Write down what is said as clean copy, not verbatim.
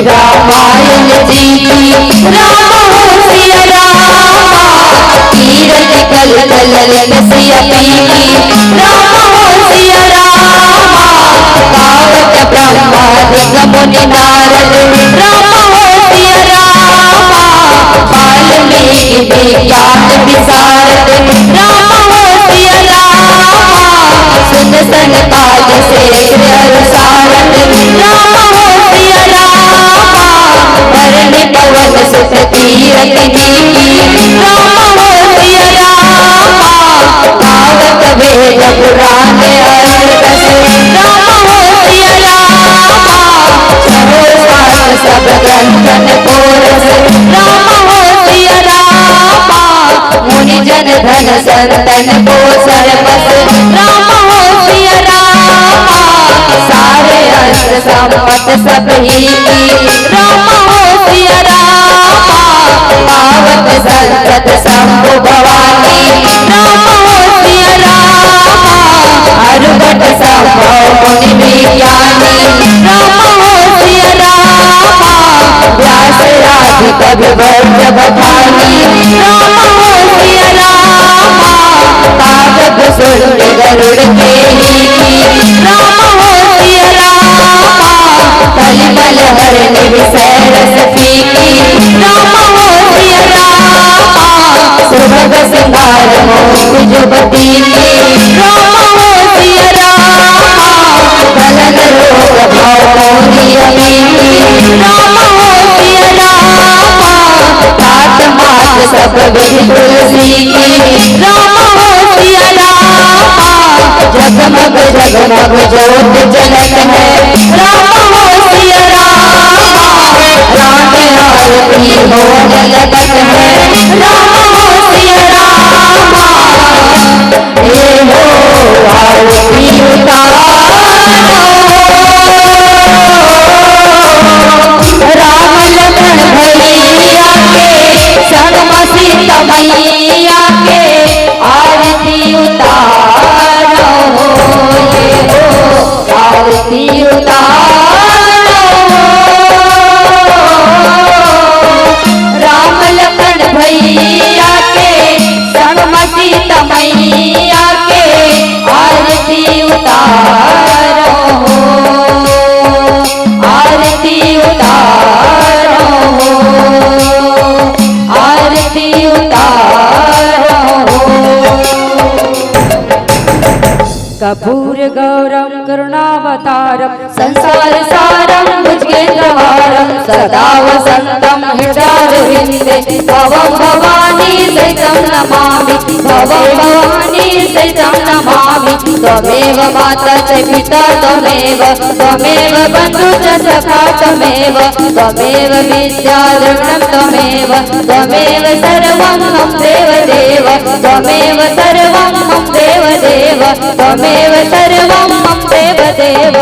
रामायण जी की राम हो सिया रामा कीरत कल कल सिया पीली राम हो सिया रामा पावक ब्रह्मा ऋग मुनि नारद राम हो सिया रामा वाल्मीकि विज्ञान विशारद राम हो सिया रामा सुन सनकाद शेष अनुसारद राम हो सिया रामा भरणी पवन सुत तीरथ नीति राम हो सिया रामा भागवत वेद पुराण अर्थ राम हो सिया रामा छहो सात सब ग्रंथन को रस राम हो सिया रामा मुनि जन धन संतन को सर्वस राम हो सिया रामा सारे अष्ट संपत सब ही राम हो सिया रामा पावक संतत शंभु भवानी राम हो सिया रामा अरुभट संभव मुनि विज्ञानी राम हो सिया रामा व्यास राधि कवि वर्ज बखानी राम हो सिया रामा कागद सुंड गरुड़ के राम हो सिया रामा कलिमल हरण विषय रस फीकी राम हो सिया रामा सुभग सिंगार मोह जुबती राम हो सिया रामा कलन रोग भाव मोहिनी राम हो सिया रामा तात मात सब विधि तुलसी राम हो सिया रामा जगमग जगमग ज्योत जलत है राम हो सिया रामा राम आरती होने लगत है राम हो सिया रामा हे हो आरती उतारो राम लखन भैया के संग सीता मैया के आरती उतारो ये हो आरती उतारो राम लखन भैया के संग सीता मैया के आरती उतारो आरती उतारो आरती उतारो कर्पूर गौरम करुणावतारम संसार सारम भुजगेन्द्रहारम सदा वसंतम हृदयारविंदे भवं भवानी सहितं नमामि भवं भवानी सहितं नमामि त्वमेव माता च पिता त्वमेव बन्धु च सखा त्वमेव विद्याधरणं त्वमेव सर्वं मम देवदेव त्वमेव सर्वं मम देवदेव त्वमेव सर्वं मम देवदेव।